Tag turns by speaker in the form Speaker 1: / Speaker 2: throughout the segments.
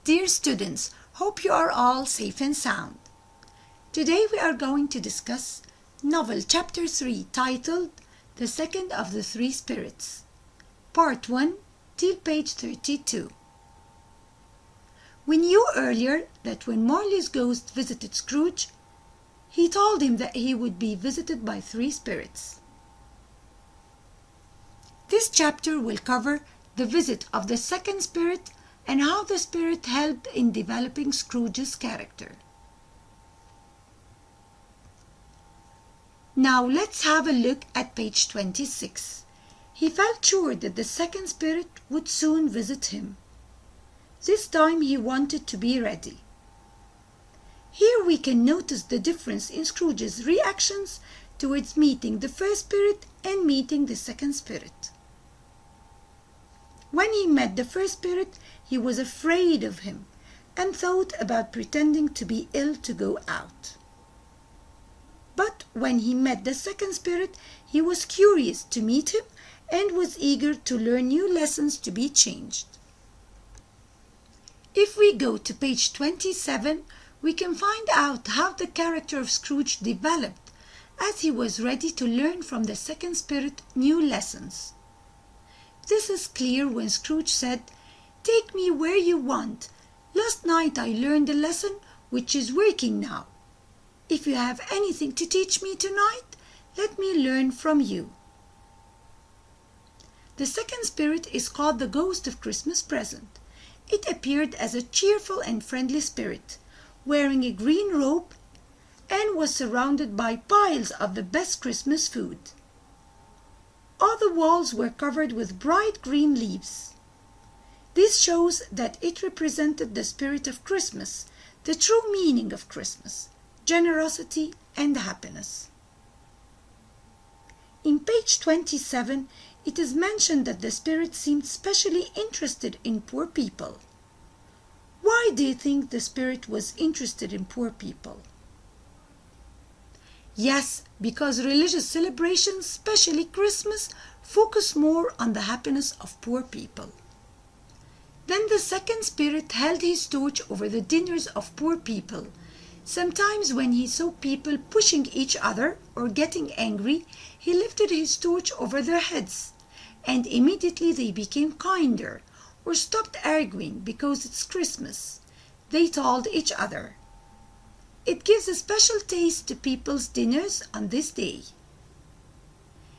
Speaker 1: Dear students, hope you are all safe and sound. Today we are going to discuss novel chapter 3 titled The Second of the Three Spirits, part 1 till page 32. We knew earlier that when Marley's ghost visited Scrooge, he told him that he would be visited by three spirits. This chapter will cover the visit of the second spirit and how the spirit helped in developing Scrooge's character. Now let's have a look at page 26. He felt sure that the second spirit would soon visit him. This time he wanted to be ready. Here we can notice the difference in Scrooge's reactions towards meeting the first spirit and meeting the second spirit. When he met the first spirit, he was afraid of him and thought about pretending to be ill to go out. But when he met the second spirit, he was curious to meet him and was eager to learn new lessons to be changed. If we go to page 27, we can find out how the character of Scrooge developed as he was ready to learn from the second spirit new lessons. This is clear when Scrooge said, "Take me where you want. Last night I learned a lesson which is working now. If you have anything to teach me tonight, let me learn from you." The second spirit is called the Ghost of Christmas Present. It appeared as a cheerful and friendly spirit, wearing a green robe, and was surrounded by piles of the best Christmas food. All the walls were covered with bright green leaves. This shows that it represented the spirit of Christmas, the true meaning of Christmas, generosity and happiness. In page 27, it is mentioned that the spirit seemed specially interested in poor people. Why do you think the spirit was interested in poor people? Yes, because religious celebrations, especially Christmas, focus more on the happiness of poor people. Then the second spirit held his torch over the dinners of poor people. Sometimes when he saw people pushing each other or getting angry, he lifted his torch over their heads, and immediately they became kinder or stopped arguing because it's Christmas, they told each other. It gives a special taste to people's dinners on this day.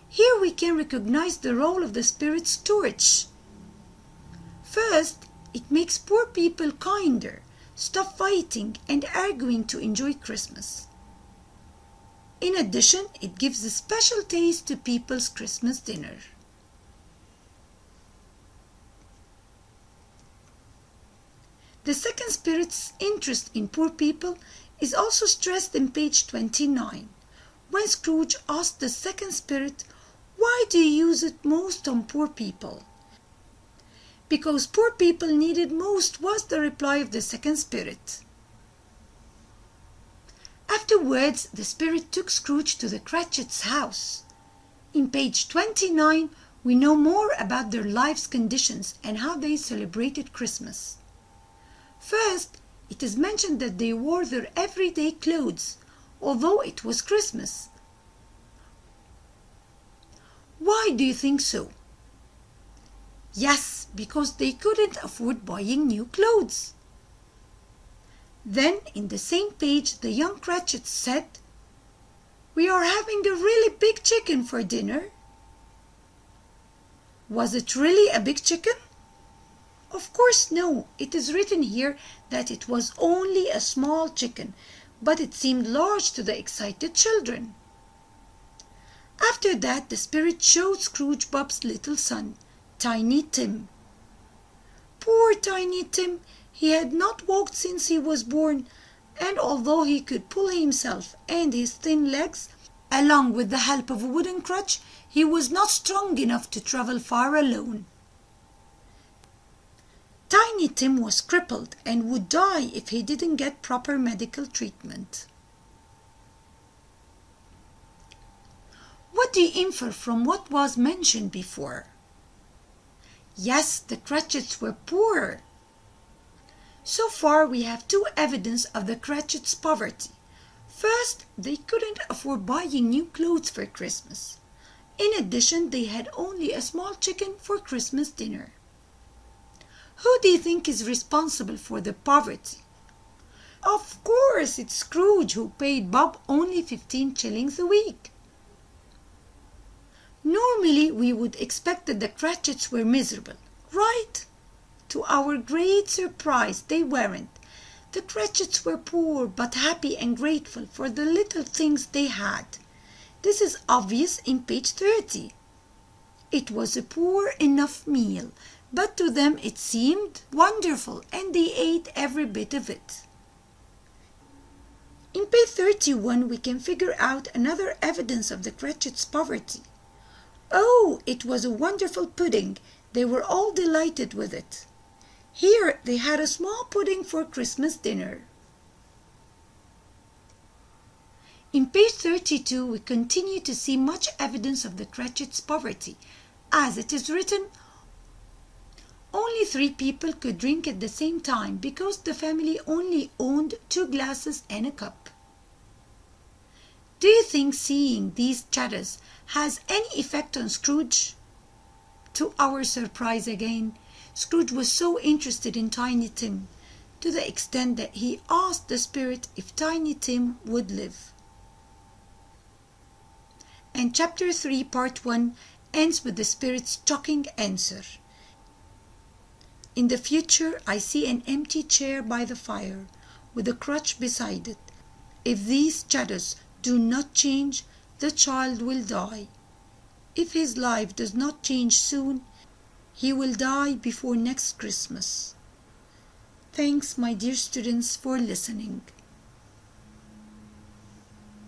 Speaker 1: Here we can recognize the role of the spirit's torch. First, it makes poor people kinder, stop fighting and arguing to enjoy Christmas. In addition, it gives a special taste to people's Christmas dinner. The second spirit's interest in poor people is also stressed in page 29, when Scrooge asked the second spirit, "Why do you use it most on poor people?" "Because poor people need it most," was the reply of the second spirit. Afterwards, the spirit took Scrooge to the Cratchits' house. In page 29, we know more about their life's conditions and how they celebrated Christmas. First, it is mentioned that they wore their everyday clothes, although it was Christmas. Why do you think so? Yes, because they couldn't afford buying new clothes. Then, in the same page, the young Cratchits said, "We are having a really big chicken for dinner." Was it really a big chicken? Of course no, it is written here that it was only a small chicken, but it seemed large to the excited children. After that, the spirit showed Scrooge Bob's little son, Tiny Tim. Poor Tiny Tim, he had not walked since he was born, and although he could pull himself and his thin legs, along with the help of a wooden crutch, he was not strong enough to travel far alone. Tiny Tim was crippled and would die if he didn't get proper medical treatment. What do you infer from what was mentioned before? Yes, the Cratchits were poor. So far we have two evidence of the Cratchits' poverty. First, they couldn't afford buying new clothes for Christmas. In addition, they had only a small chicken for Christmas dinner. Who do you think is responsible for the poverty? Of course, it's Scrooge, who paid Bob only 15 shillings a week. Normally, we would expect that the Cratchits were miserable, right? To our great surprise, they weren't. The Cratchits were poor but happy and grateful for the little things they had. This is obvious in page 30. It was a poor enough meal, but to them it seemed wonderful, and they ate every bit of it. In page 31 we can figure out another evidence of the Cratchits' poverty. Oh, it was a wonderful pudding. They were all delighted with it. Here they had a small pudding for Christmas dinner. In page 32 we continue to see much evidence of the Cratchits' poverty. As it is written, only 3 people could drink at the same time because the family only owned 2 glasses and a cup. Do you think seeing these chatters has any effect on Scrooge? To our surprise again, Scrooge was so interested in Tiny Tim, to the extent that he asked the spirit if Tiny Tim would live. And chapter 3, part 1 ends with the spirit's shocking answer. In the future, I see an empty chair by the fire, with a crutch beside it. If these shadows do not change, the child will die. If his life does not change soon, he will die before next Christmas. Thanks, my dear students, for listening.